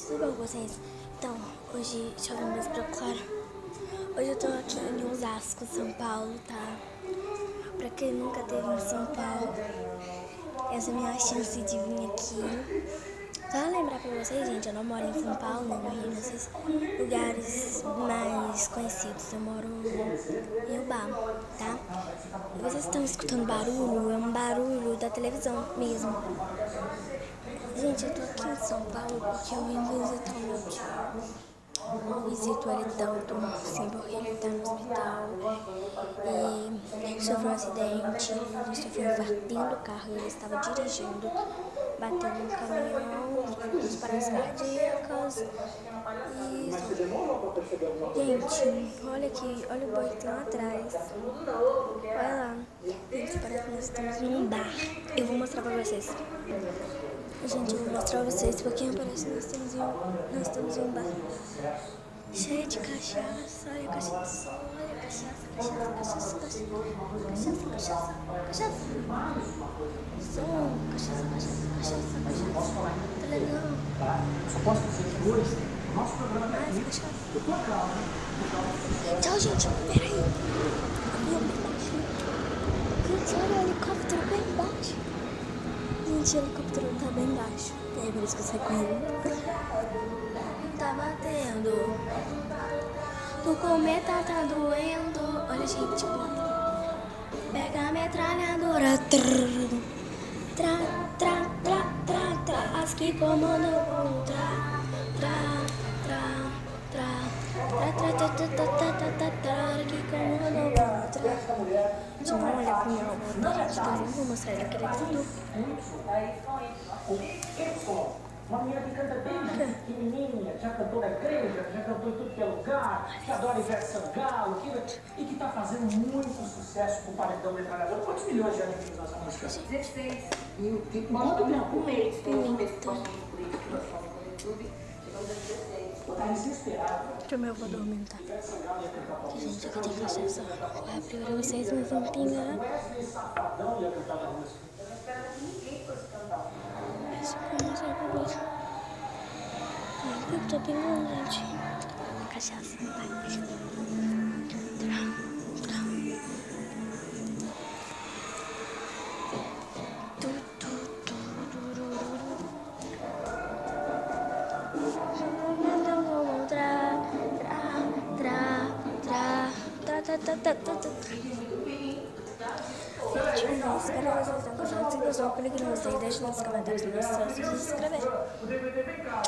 Tudo bom com vocês? Então, hoje, deixa eu ver mais pra claro. Hoje eu tô aqui em Osasco, São Paulo, tá? Pra quem nunca teve em São Paulo, essa é a minha chance de vir aqui. Só lembrar pra vocês, gente, eu não moro em São Paulo, nem no Rio, nesses lugares mais conhecidos. Eu moro em Ubá, tá? E vocês estão escutando barulho? É um barulho da televisão mesmo. Gente, eu tô aqui em São Paulo porque eu vim visitar o meu tio. Eu visito ele tanto, sim, porque ele tá no hospital e ele sofreu um acidente, ele sofreu um infarto dentro do carro, ele estava dirigindo, bateu num caminhão, dos paradas cardíacas e... Gente, olha aqui, olha o boi que tem lá atrás, olha lá, gente, parece que nós estamos num bar, eu vou mostrar pra vocês. Gente, eu vou mostrar pra vocês porque parece que nós estamos em um bar cheio de cachaça, olha a cachaça, olha a cachaça, cachaça, cachaça, cachaça, cachaça, cachaça, som, cachaça, cachaça, cachaça, cachaça, tá legal. Só posso dizer que hoje o nosso programa é mais cachaça. Eu tô calmo. Tchau, gente, peraí. Avião bem baixo. Gente, olha o helicóptero bem baixo. Gente, o helicóptero tá bem baixo. É por isso que eu saí correndo. Tá batendo. O cometa tá doendo. Olha, gente, pega a metralhadora. Tra, tra, tra, tra, tra. As que comandam o tra, tra, tra, tra, tra, tra, tra, tra, tra, tra, tra, tra, que comandam o tra. Gente, não olha pro meu avô, tá, gente? Que eu não vou mostrar ele, que ele é tudo. Uma menina que canta desde pequenininha, já cantou na igreja, já cantou em tudo que é lugar, que adora Ivete Sangalo, e que está fazendo muito sucesso com o Paredão Metralhadora. Quantos milhões de anos nessa música? 16 mil. Quanto tempo? Um mês. Tem um mês que nós fomos políticos que nós fomos no YouTube. Chegamos a 16. Está desesperado. Deixa eu vou dormir, tá? Gente, aqui tem cachaça. Vou abrir pra vocês, mas vão pingar. Wesley Safadão ia cantar na música. Eu não espero que ninguém fosse cantar. Esse começa a cabeça. Eu tô pingando, gente. Cachaça, vai. Gente, os caras estão gostando. Se gostou, clique no gostei, deixe nos comentários se inscrever. O DVD vem cá,